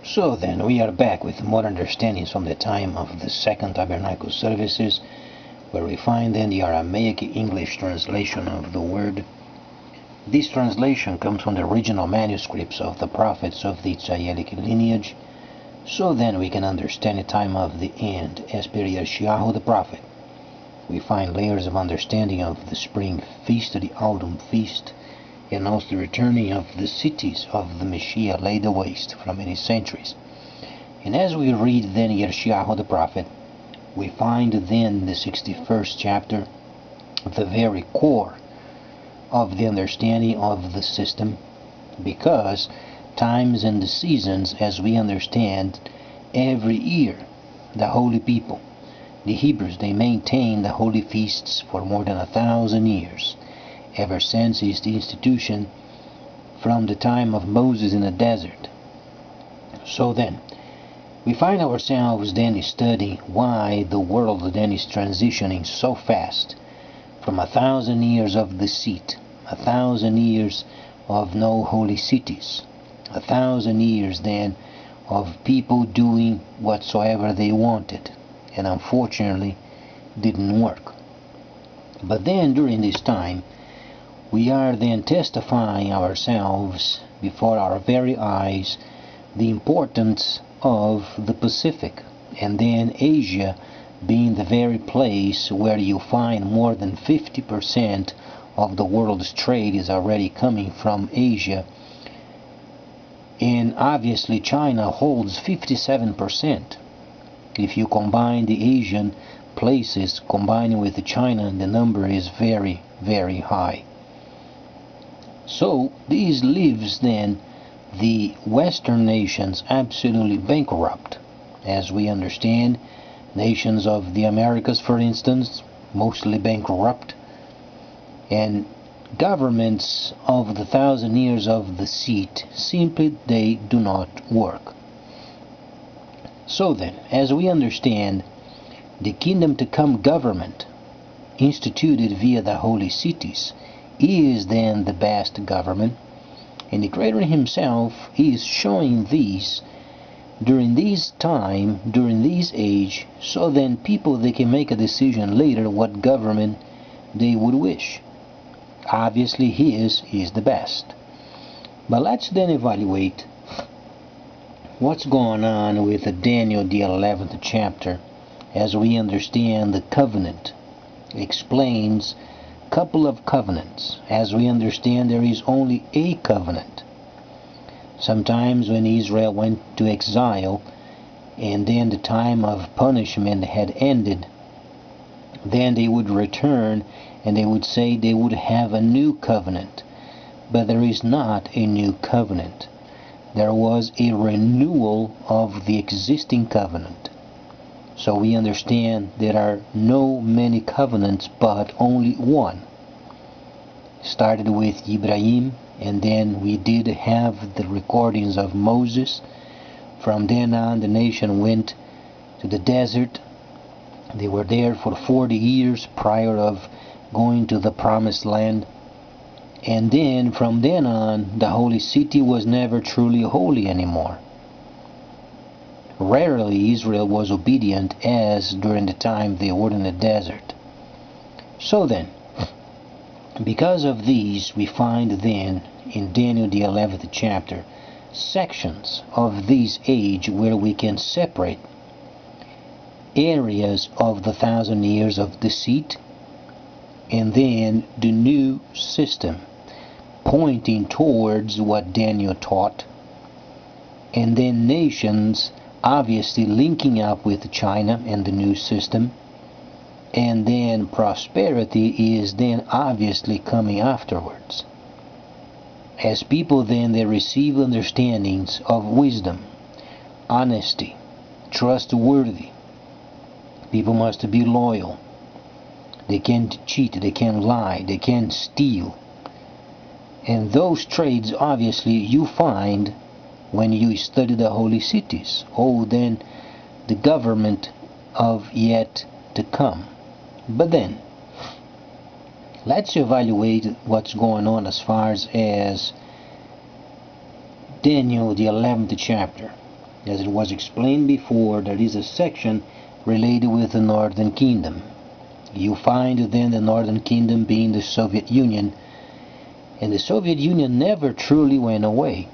So then, we are back with more understandings from the time of the Second Tabernacle services, where we find then the Aramaic English translation of the word. This translation comes from the original manuscripts of the prophets of the Israelic lineage, so then we can understand the time of the end as per Yeshayahu the prophet. We find layers of understanding of the spring feast, the autumn feast, and also the returning of the cities of the Messiah laid waste from many centuries. And as we read then Yeshayahu the prophet, we find then the 61st chapter, the very core of the understanding of the system, because times and the seasons, as we understand, every year the holy people, the Hebrews, they maintain the holy feasts for more than 1,000 years, ever since its institution from the time of Moses in the desert. So then, we find ourselves then studying why the world then is transitioning so fast from 1,000 years of deceit, 1,000 years of no holy cities, 1,000 years then of people doing whatsoever they wanted, and unfortunately didn't work. But then during this time, we are then testifying ourselves before our very eyes the importance of the Pacific, and then Asia being the very place where you find more than 50% of the world's trade is already coming from Asia. And obviously China holds 57%. If you combine the Asian places combining with China, the number is very, very high. So this leaves then the Western nations absolutely bankrupt. As we understand, nations of the Americas, for instance, mostly bankrupt, and governments of the 1,000 years of the seat, simply they do not work. So then, as we understand, the kingdom to come government, instituted via the holy cities, is then the best government, and the Creator himself is showing these during this time, during this age, so then people they can make a decision later what government they would wish. Obviously his is the best. But let's then evaluate what's going on with Daniel the 11th chapter, as we understand the covenant explains couple of covenants. As we understand, there is only a covenant. Sometimes when Israel went to exile and then the time of punishment had ended, then they would return and they would say they would have a new covenant. But there is not a new covenant. There was a renewal of the existing covenant. So we understand there are no many covenants, but only one. Started with Ibrahim, and then we did have the recordings of Moses. From then on, the nation went to the desert. They were there for 40 years prior of going to the promised land. And then from then on, the holy city was never truly holy anymore. Rarely Israel was obedient as during the time they were in the desert. So then, because of these, we find then in Daniel the 11th chapter sections of this age where we can separate areas of the 1,000 years of deceit and then the new system pointing towards what Daniel taught, and then nations obviously linking up with China and the new system, and then prosperity is then obviously coming afterwards. As people then they receive understandings of wisdom, honesty, trustworthy. People must be loyal. They can't cheat, they can't lie, they can't steal. And those trades obviously you find when you study the holy cities. Oh, then the government of yet to come. But then, let's evaluate what's going on as far as Daniel the 11th chapter. As it was explained before, there is a section related with the Northern Kingdom. You find then the Northern Kingdom being the Soviet Union, and the Soviet Union never truly went away.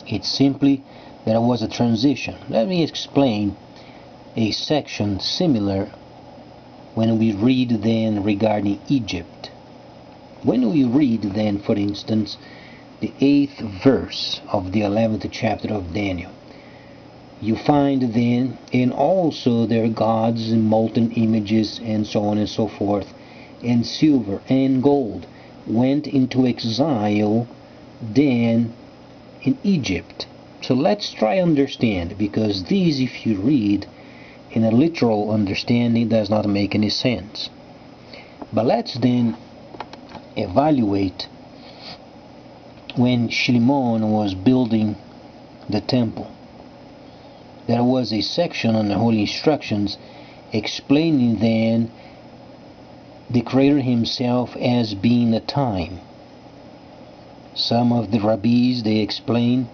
It's simply that it was a transition. Let me explain a section similar when we read then regarding Egypt. When we read then, for instance, the 8th verse of the 11th chapter of Daniel, you find then, and also their gods and molten images and so on and so forth, and silver and gold went into exile then in Egypt. So let's try understand, because these, if you read in a literal understanding, does not make any sense. But let's then evaluate when Shimon was building the temple. There was a section on the Holy Instructions explaining then the Creator Himself as being a time. Some of the rabbis, they explain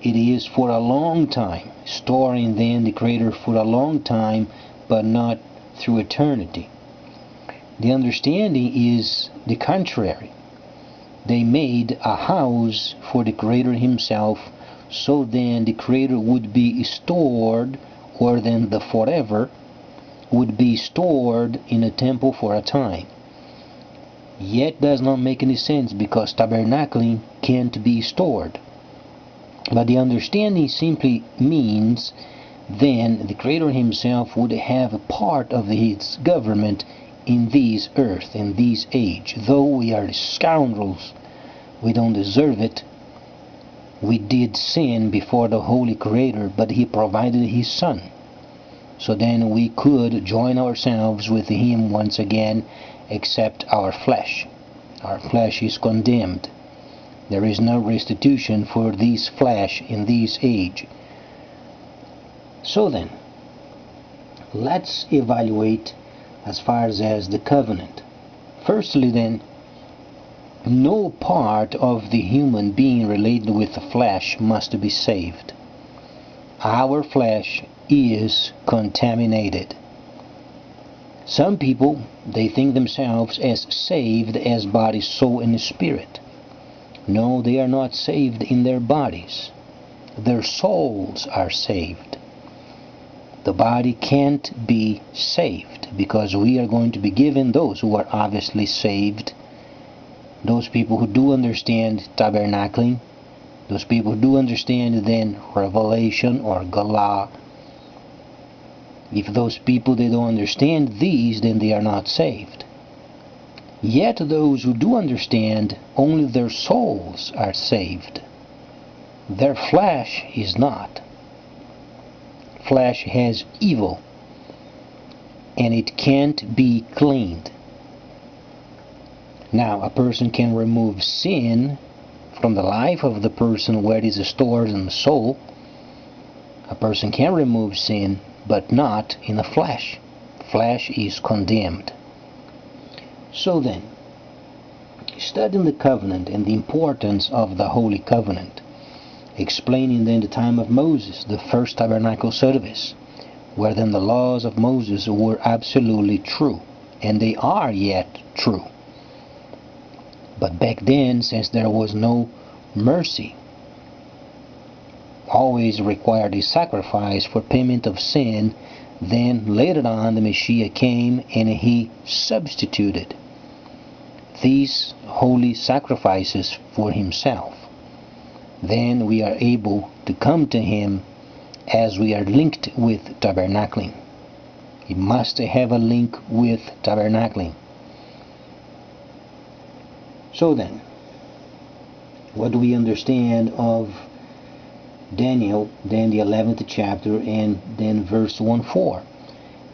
it is for a long time, storing then the Creator for a long time, but not through eternity. The understanding is the contrary. They made a house for the Creator Himself, so then the Creator would be stored, or then the forever would be stored in a temple for a time. Yet does not make any sense, because tabernacling can't be stored. But the understanding simply means then the Creator Himself would have a part of His government in this earth, in this age. Though we are scoundrels, we don't deserve it, we did sin before the Holy Creator, but He provided His Son. So then we could join ourselves with Him once again, except our flesh. Our flesh is condemned. There is no restitution for this flesh in this age. So then, let's evaluate as far as the covenant. Firstly then, no part of the human being related with the flesh must be saved. Our flesh is contaminated. Some people, they think themselves as saved as body, soul, and spirit. No, they are not saved in their bodies. Their souls are saved. The body can't be saved, because we are going to be given those who are obviously saved, those people who do understand tabernacling, those people who do understand then revelation or Galah. If those people, they don't understand these, then they are not saved. Yet those who do understand, only their souls are saved. Their flesh is not. Flesh has evil, and it can't be cleaned. Now, a person can remove sin from the life of the person where it is stored in the soul. A person can remove sin, but not in the flesh. Flesh is condemned. So then, studying the covenant and the importance of the Holy Covenant, explaining then the time of Moses, the first tabernacle service, where then the laws of Moses were absolutely true, and they are yet true. But back then, since there was no mercy, always required a sacrifice for payment of sin, then later on the Messiah came and He substituted these holy sacrifices for Himself. Then we are able to come to Him as we are linked with tabernacling. He must have a link with tabernacling. So then, what do we understand of Daniel, then the 11th chapter, and then verse 1-4?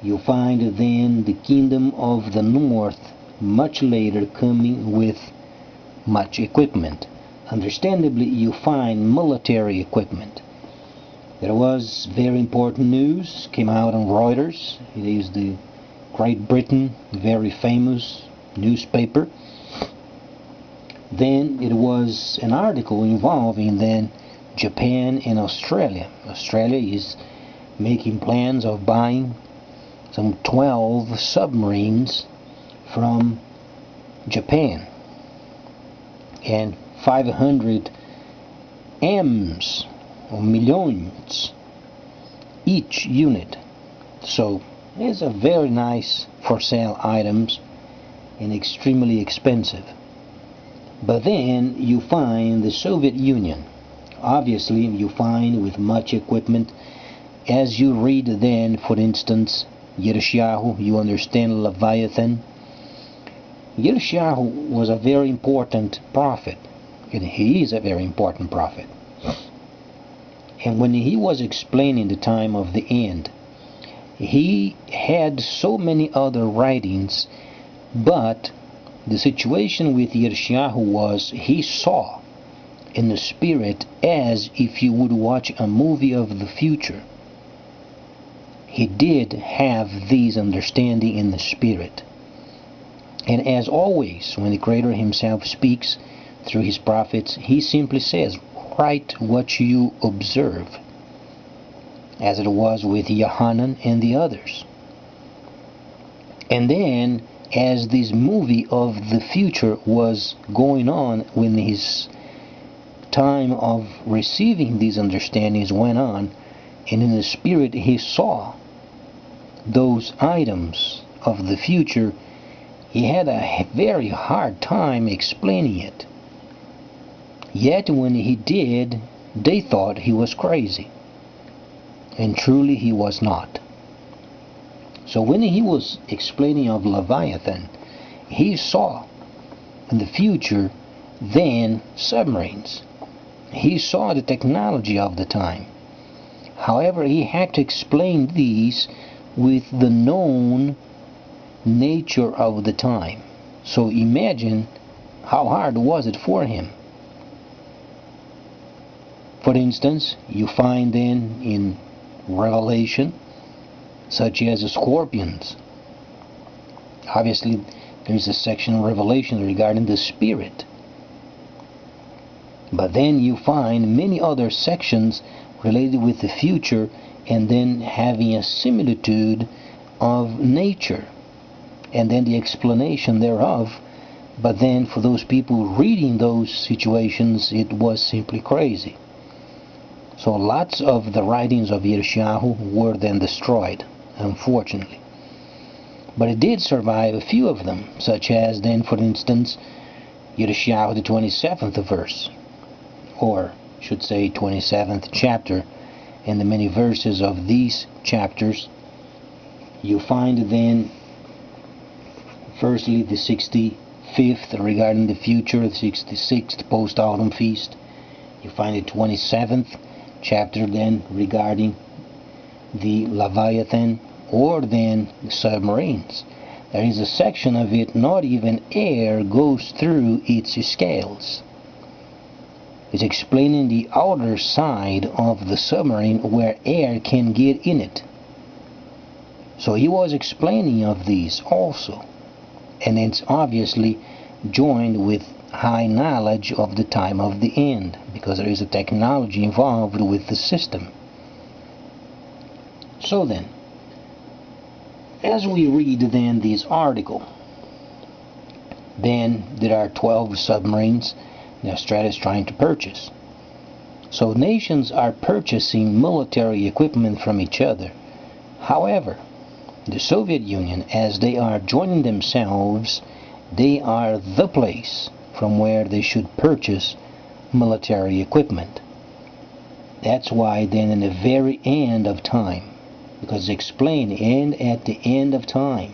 You find then the kingdom of the north much later coming with much equipment. Understandably, you find military equipment. There was very important news, came out on Reuters. It is the Great Britain, very famous newspaper. Then it was an article involving then Japan and Australia. Australia is making plans of buying some 12 submarines from Japan, and 500 M's or millions each unit. So it's a very nice for sale items and extremely expensive. But then you find the Soviet Union. Obviously you find with much equipment. As you read then, for instance, Yirmiyahu, you understand Leviathan. Yirmiyahu was a very important prophet, and he is a very important prophet. And when he was explaining the time of the end, he had so many other writings, but the situation with Yirmiyahu was he saw in the spirit as if you would watch a movie of the future. He did have these understanding in the spirit. And as always, when the Creator himself speaks through his prophets, he simply says, write what you observe, as it was with Yohanan and the others. And then, as this movie of the future was going on, when his time of receiving these understandings went on, and in the spirit he saw those items of the future, he had a very hard time explaining it. Yet when he did, they thought he was crazy. And truly he was not. So when he was explaining of Leviathan, he saw in the future then submarines. He saw the technology of the time. However, he had to explain these with the known nature of the time. So imagine how hard was it for him. For instance, you find then in Revelation, such as the scorpions. Obviously, there is a section in Revelation regarding the spirit. But then you find many other sections related with the future, and then having a similitude of nature, and then the explanation thereof. But then for those people reading those situations, it was simply crazy. So lots of the writings of Yirmiyahu were then destroyed, unfortunately. But it did survive a few of them, such as then, for instance, Yirmiyahu the 27th verse, or should say 27th chapter, and the many verses of these chapters. You find then firstly the 65th regarding the future, the 66th post-autumn feast. You find the 27th chapter then regarding the Leviathan, or then the submarines. There is a section of it, not even air goes through its scales. It's explaining the outer side of the submarine where air can get in it. So he was explaining of these also, and it's obviously joined with high knowledge of the time of the end, because there is a technology involved with the system. So then, as we read then this article, then there are 12 submarines that Australia is trying to purchase. So nations are purchasing military equipment from each other. However, the Soviet Union, as they are joining themselves, they are the place from where they should purchase military equipment. That's why then in the very end of time, because it's explained, and at the end of time,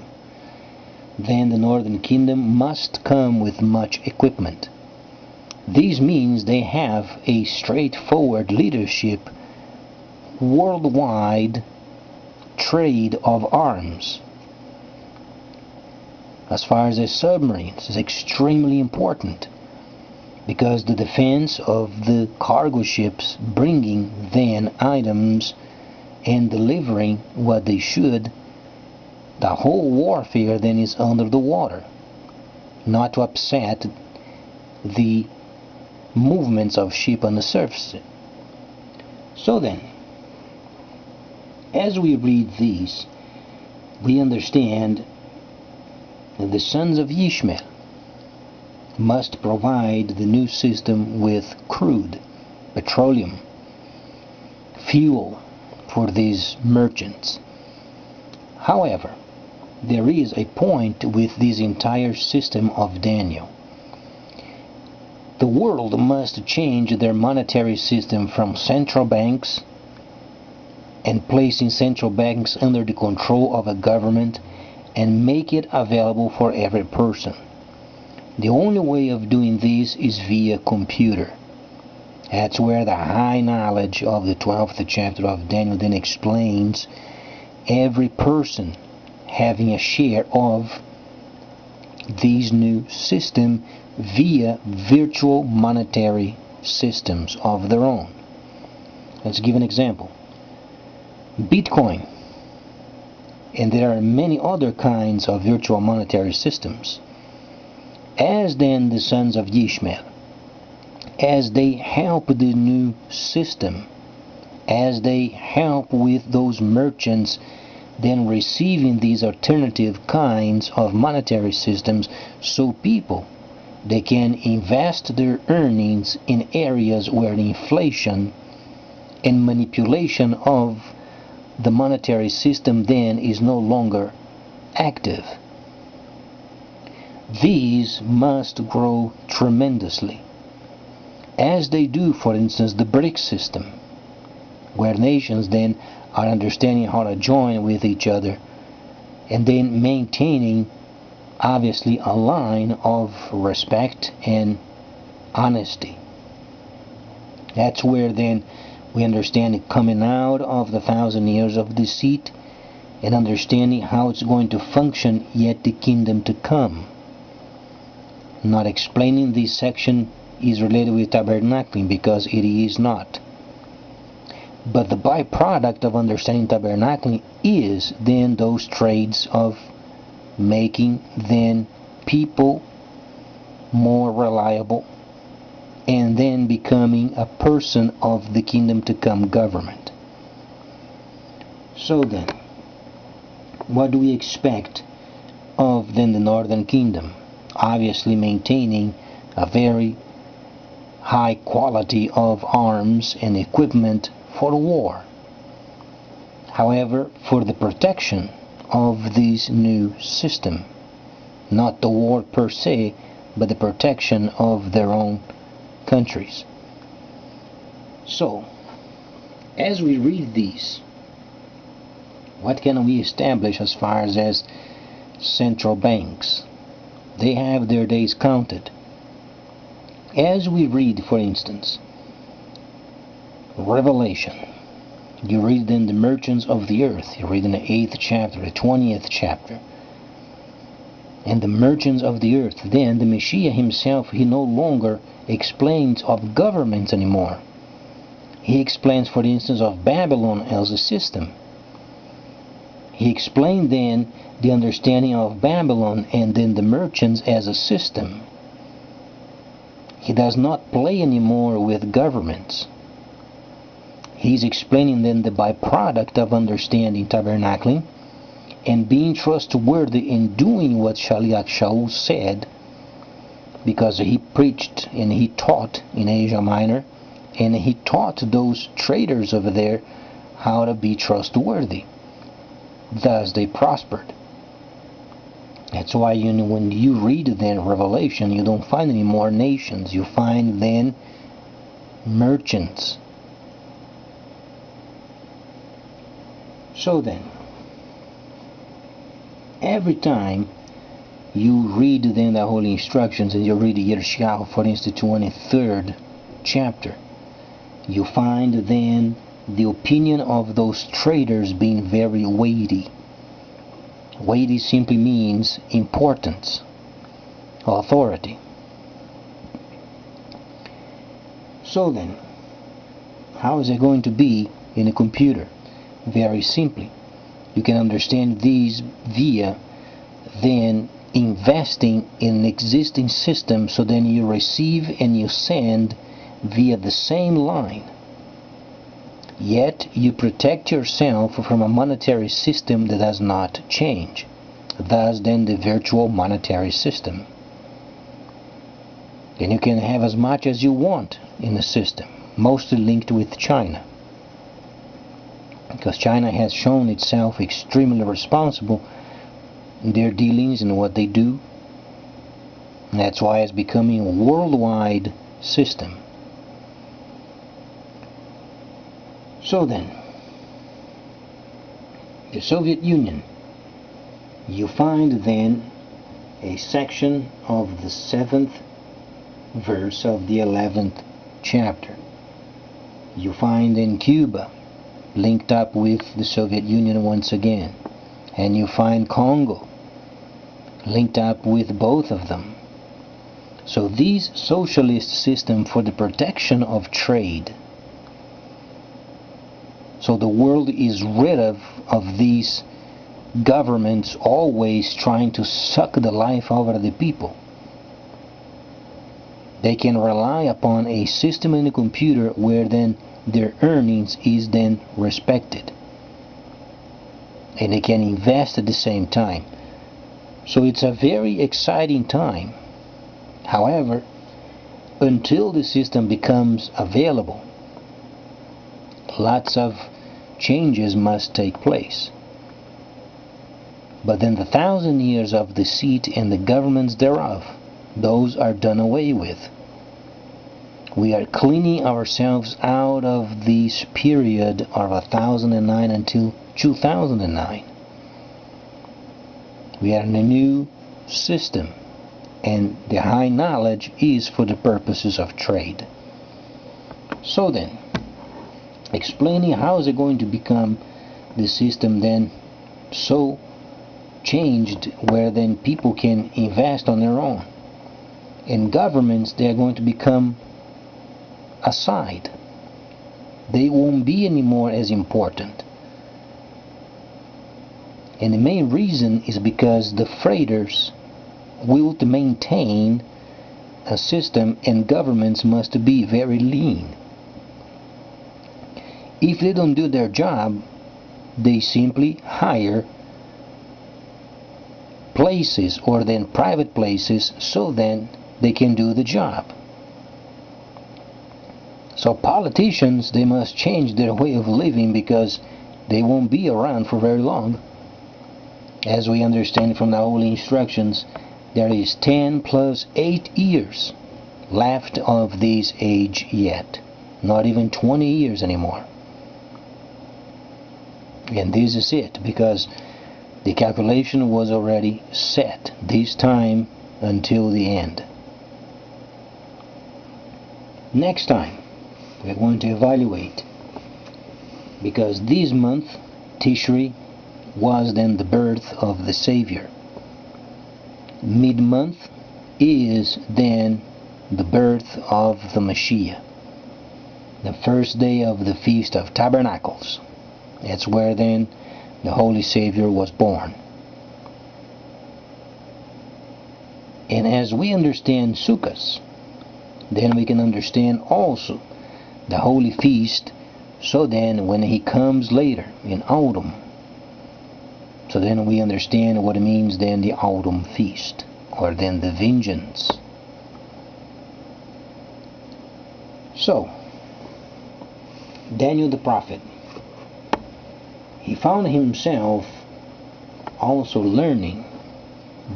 then the Northern Kingdom must come with much equipment. This means they have a straightforward leadership, worldwide trade of arms. As far as the submarines is extremely important, because the defense of the cargo ships bringing then items and delivering what they should, the whole warfare then is under the water, not to upset the movements of ship on the surface. So then, as we read these, we understand that the sons of Ishmael must provide the new system with crude, petroleum, fuel for these merchants. However, there is a point with this entire system of Daniel. The world must change their monetary system from central banks and placing central banks under the control of a government and make it available for every person. The only way of doing this is via computer. That's where the high knowledge of the 12th chapter of Daniel then explains every person having a share of these new system via virtual monetary systems of their own. Let's give an example. Bitcoin, and there are many other kinds of virtual monetary systems. As then the sons of Ishmael, as they help the new system, as they help with those merchants then receiving these alternative kinds of monetary systems, so people they can invest their earnings in areas where inflation and manipulation of the monetary system then is no longer active. These must grow tremendously, as they do, for instance, the BRICS system, where nations then are understanding how to join with each other and then maintaining obviously a line of respect and honesty. That's where then we understand it coming out of the 1,000 years of deceit and understanding how it's going to function yet the kingdom to come. Not explaining this section is related with tabernacling, because it is not. But the byproduct of understanding tabernacling is then those trades of making then people more reliable and then becoming a person of the kingdom to come government. So then, what do we expect of then the northern kingdom? Obviously maintaining a very high quality of arms and equipment for the war. However, for the protection of this new system, not the war per se, but the protection of their own countries. So, as we read these, what can we establish as far as central banks? They have their days counted. As we read, for instance, Revelation, you read then the merchants of the earth, you read in the 8th chapter, the 20th chapter, and the merchants of the earth, then the Messiah himself, he no longer explains of governments anymore. He explains, for instance, of Babylon as a system. He explained then the understanding of Babylon and then the merchants as a system. He does not play anymore with governments. He's explaining then the byproduct of understanding tabernacling and being trustworthy in doing what Shaliach Shaul said, because he preached and he taught in Asia Minor, and he taught those traders over there how to be trustworthy. Thus they prospered. That's why when you read then Revelation, you don't find any more nations. You find then merchants. So then, every time you read then the holy instructions, and you read Yirmiyahu, for instance, 23rd chapter, you find then the opinion of those traders being very weighty. Weighty simply means importance, authority. So then, how is it going to be in a computer? Very simply, you can understand these via then investing in an existing system, so then you receive and you send via the same line. Yet you protect yourself from a monetary system that does not change. Thus then the virtual monetary system. And you can have as much as you want in the system, mostly linked with China. Because China has shown itself extremely responsible in their dealings and what they do. And that's why it's becoming a worldwide system. So then, the Soviet Union, you find then a section of the 7th verse of the 11th chapter. You find in Cuba linked up with the Soviet Union once again, and you find Congo linked up with both of them. So these socialist system for the protection of trade. So the world is rid of these governments always trying to suck the life out of the people. They can rely upon a system in the computer where then their earnings is then respected. And they can invest at the same time. So it's a very exciting time. However, until the system becomes available, lots of changes must take place. But then the 1,000 years of deceit and the governments thereof, those are done away with. We are cleaning ourselves out of this period of 1009 until 2009. We are in a new system, and the high knowledge is for the purposes of trade. So then, explaining how is it going to become the system then so changed where then people can invest on their own. And governments, they are going to become aside. They won't be anymore as important. And the main reason is because the freighters will to maintain a system, and governments must be very lean. If they don't do their job, they simply hire places or then private places so then they can do the job. So politicians, they must change their way of living because they won't be around for very long. As we understand from the Holy Instructions, there is 10 plus 8 years left of this age yet. Not even 20 years anymore. And this is it, because the calculation was already set, this time until the end. Next time, we're going to evaluate, because this month, Tishri, was then the birth of the Savior. Mid-month is then the birth of the Mashiach. The first day of the Feast of Tabernacles. That's where then the Holy Savior was born. And as we understand Sukkot, then we can understand also the Holy Feast. So then when he comes later in autumn, so then we understand what it means then the autumn feast, or then the vengeance. So, Daniel the prophet, he found himself also learning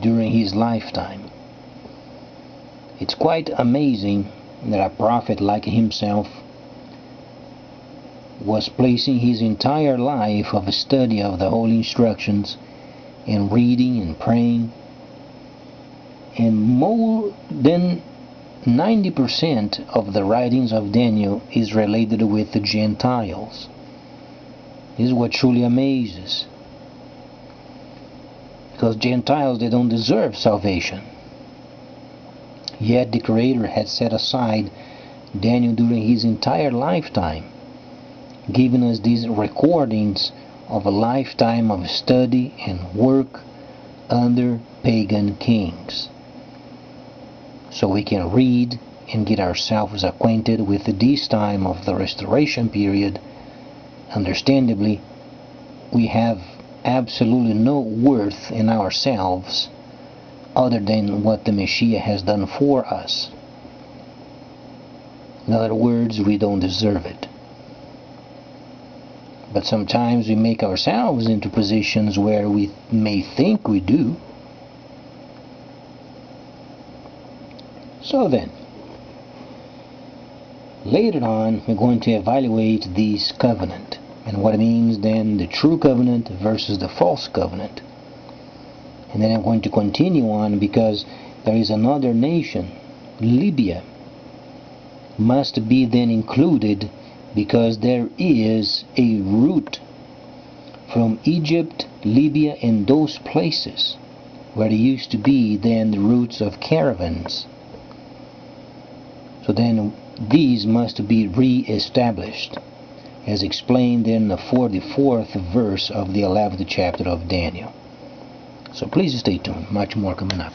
during his lifetime. It's quite amazing that a prophet like himself was placing his entire life of a study of the Holy Instructions and reading and praying, and more than 90% of the writings of Daniel is related with the Gentiles. This is what truly amazes, because Gentiles, they don't deserve salvation, yet the Creator had set aside Daniel during his entire lifetime, giving us these recordings of a lifetime of study and work under pagan kings, so we can read and get ourselves acquainted with this time of the restoration period understandably, we have absolutely no worth in ourselves other than what the Messiah has done for us. In other words, we don't deserve it. But sometimes we make ourselves into positions where we may think we do. So then, later on, we're going to evaluate this covenant and what it means then, the true covenant versus the false covenant. And then I'm going to continue on because there is another nation, Libya, must be then included because there is a route from Egypt, Libya, and those places where there used to be then the routes of caravans. So then these must be re-established, as explained in the 44th verse of the 11th chapter of Daniel. So please stay tuned, much more coming up.